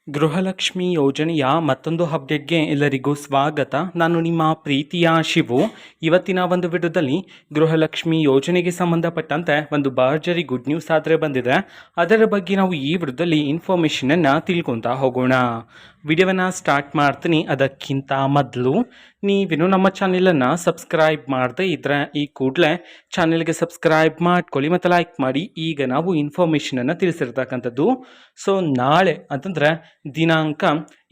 ಗೃಹಲಕ್ಷ್ಮಿ ಯೋಜನೆಯ ಮತ್ತೊಂದು ಅಪ್ಡೇಟ್ಗೆ ಎಲ್ಲರಿಗೂ ಸ್ವಾಗತ. ನಾನು ನಿಮ್ಮ ಪ್ರೀತಿಯ ಶಿವು. ಇವತ್ತಿನ ಒಂದು ವಿಡಿಯೋದಲ್ಲಿ ಗೃಹಲಕ್ಷ್ಮಿ ಯೋಜನೆಗೆ ಸಂಬಂಧಪಟ್ಟಂತೆ ಒಂದು ಭರ್ಜರಿ ಗುಡ್ ನ್ಯೂಸ್ ಆದರೆ ಬಂದಿದೆ. ಅದರ ಬಗ್ಗೆ ನಾವು ಈ ವಿಡಿಯೋದಲ್ಲಿ ಇನ್ಫಾರ್ಮೇಷನನ್ನು ತಿಳ್ಕೊತಾ ಹೋಗೋಣ. ವಿಡಿಯೋವನ್ನು ಸ್ಟಾರ್ಟ್ ಮಾಡ್ತೀನಿ. ಅದಕ್ಕಿಂತ ಮೊದಲು ನೀವಿನ್ನು ನಮ್ಮ ಚಾನೆಲನ್ನು ಸಬ್ಸ್ಕ್ರೈಬ್ ಮಾಡದೇ ಇದ್ದರೆ ಈ ಕೂಡಲೇ ಚಾನೆಲ್ಗೆ ಸಬ್ಸ್ಕ್ರೈಬ್ ಮಾಡ್ಕೊಳ್ಳಿ ಮತ್ತು ಲೈಕ್ ಮಾಡಿ. ಈಗ ನಾವು ಇನ್ಫಾರ್ಮೇಷನನ್ನು ತಿಳಿಸಿರ್ತಕ್ಕಂಥದ್ದು. ಸೊ ನಾಳೆ ಅಂತಂದರೆ ದಿನಾಂಕ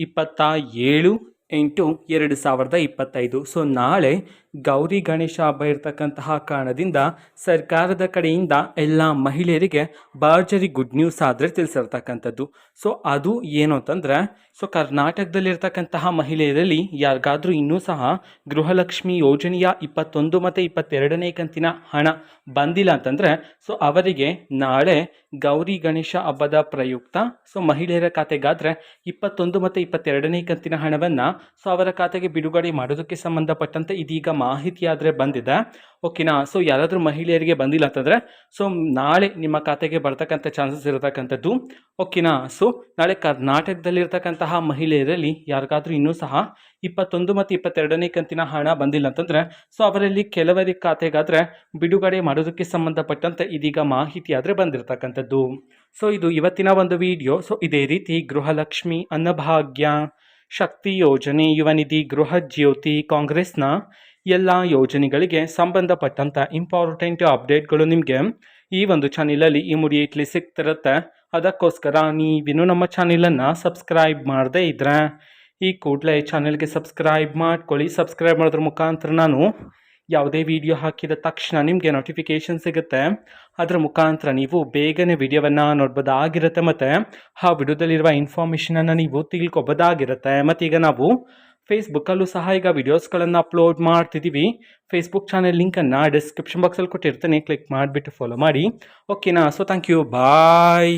27/8/2025. ಸೊ ನಾಳೆ ಗೌರಿ ಗಣೇಶ ಹಬ್ಬ ಇರತಕ್ಕಂತಹ ಕಾರಣದಿಂದ ಸರ್ಕಾರದ ಕಡೆಯಿಂದ ಎಲ್ಲ ಮಹಿಳೆಯರಿಗೆ ಭರ್ಜರಿ ಗುಡ್ ನ್ಯೂಸ್ ಆದರೆ ತಿಳಿಸಿರ್ತಕ್ಕಂಥದ್ದು. ಸೊ ಅದು ಏನು ಅಂತಂದರೆ, ಸೊ ಕರ್ನಾಟಕದಲ್ಲಿರ್ತಕ್ಕಂತಹ ಮಹಿಳೆಯರಲ್ಲಿ ಯಾರಿಗಾದರೂ ಇನ್ನೂ ಸಹ ಗೃಹಲಕ್ಷ್ಮಿ ಯೋಜನೆಯ 21 ಮತ್ತು 22ನೇ ಕಂತಿನ ಹಣ ಬಂದಿಲ್ಲ ಅಂತಂದರೆ, ಸೊ ಅವರಿಗೆ ನಾಳೆ ಗೌರಿ ಗಣೇಶ ಹಬ್ಬದ ಪ್ರಯುಕ್ತ ಸೊ ಮಹಿಳೆಯರ ಖಾತೆಗಾದರೆ 21 ಮತ್ತು 22ನೇ ಕಂತಿನ ಹಣವನ್ನು ಸೊ ಅವರ ಖಾತೆಗೆ ಬಿಡುಗಡೆ ಮಾಡೋದಕ್ಕೆ ಸಂಬಂಧಪಟ್ಟಂತೆ ಇದೀಗ ಮಾಹಿತಿ ಆದರೆ ಬಂದಿದೆ. ಓಕೆನಾ. ಸೊ ಯಾರಾದರೂ ಮಹಿಳೆಯರಿಗೆ ಬಂದಿಲ್ಲ ಅಂತಂದರೆ ಸೊ ನಾಳೆ ನಿಮ್ಮ ಖಾತೆಗೆ ಬರ್ತಕ್ಕಂಥ ಚಾನ್ಸಸ್ ಇರತಕ್ಕಂಥದ್ದು. ಓಕೆನಾ. ಸೊ ನಾಳೆ ಕರ್ನಾಟಕದಲ್ಲಿರ್ತಕ್ಕಂತಹ ಮಹಿಳೆಯರಲ್ಲಿ ಯಾರಿಗಾದರೂ ಇನ್ನೂ ಸಹ 21 ಮತ್ತು 22ನೇ ಕಂತಿನ ಹಣ ಬಂದಿಲ್ಲ ಅಂತಂದರೆ ಸೊ ಅವರಲ್ಲಿ ಕೆಲವರಿಗೆ ಖಾತೆಗಾದರೆ ಬಿಡುಗಡೆ ಮಾಡೋದಕ್ಕೆ ಸಂಬಂಧಪಟ್ಟಂತೆ ಇದೀಗ ಮಾಹಿತಿ ಆದರೆ ಬಂದಿರತಕ್ಕಂಥದ್ದು. ಸೊ ಇದು ಇವತ್ತಿನ ಒಂದು ವಿಡಿಯೋ. ಸೊ ಇದೇ ರೀತಿ ಗೃಹಲಕ್ಷ್ಮಿ, ಅನ್ನಭಾಗ್ಯ, ಶಕ್ತಿ ಯೋಜನೆ, ಯುವ ನಿಧಿ, ಗೃಹ ಜ್ಯೋತಿ, ಕಾಂಗ್ರೆಸ್ನ ಎಲ್ಲ ಯೋಜನೆಗಳಿಗೆ ಸಂಬಂಧಪಟ್ಟಂಥ ಇಂಪಾರ್ಟೆಂಟ್ ಅಪ್ಡೇಟ್ಗಳು ನಿಮಗೆ ಈ ಒಂದು ಚಾನೆಲಲ್ಲಿ ಇಮಿಡಿಯೇಟ್ಲಿ ಸಿಗ್ತಿರುತ್ತೆ. ಅದಕ್ಕೋಸ್ಕರ ನೀವಿನ್ನೂ ನಮ್ಮ ಚಾನೆಲನ್ನು ಸಬ್ಸ್ಕ್ರೈಬ್ ಮಾಡದೇ ಇದ್ದರೆ ಈ ಕೂಡಲೇ ಚಾನೆಲ್ಗೆ ಸಬ್ಸ್ಕ್ರೈಬ್ ಮಾಡ್ಕೊಳ್ಳಿ. ಸಬ್ಸ್ಕ್ರೈಬ್ ಮಾಡೋದ್ರ ಮುಖಾಂತರ ನಾನು ಯಾವುದೇ ವಿಡಿಯೋ ಹಾಕಿದ ತಕ್ಷಣ ನಿಮಗೆ ನೋಟಿಫಿಕೇಷನ್ ಸಿಗುತ್ತೆ. ಅದರ ಮುಖಾಂತರ ನೀವು ಬೇಗನೆ ವಿಡಿಯೋವನ್ನು ನೋಡ್ಬೋದಾಗಿರುತ್ತೆ ಮತ್ತು ಆ ವಿಡಿಯೋದಲ್ಲಿರುವ ಇನ್ಫಾರ್ಮೇಷನನ್ನು ನೀವು ತಿಳ್ಕೊಬೋದಾಗಿರುತ್ತೆ. ಮತ್ತೀಗ ನಾವು ಫೇಸ್ಬುಕ್ಕಲ್ಲೂ ಸಹ ಈಗ ವಿಡಿಯೋಸ್ಗಳನ್ನು ಅಪ್ಲೋಡ್ ಮಾಡ್ತಿದ್ದೀವಿ. ಫೇಸ್ಬುಕ್ ಚಾನೆಲ್ ಲಿಂಕನ್ನು ಡಿಸ್ಕ್ರಿಪ್ಷನ್ ಬಾಕ್ಸಲ್ಲಿ ಕೊಟ್ಟಿರ್ತೇನೆ. ಕ್ಲಿಕ್ ಮಾಡಿಬಿಟ್ಟು ಫಾಲೋ ಮಾಡಿ. ಓಕೆನಾ. So thank you. ಬಾಯ್.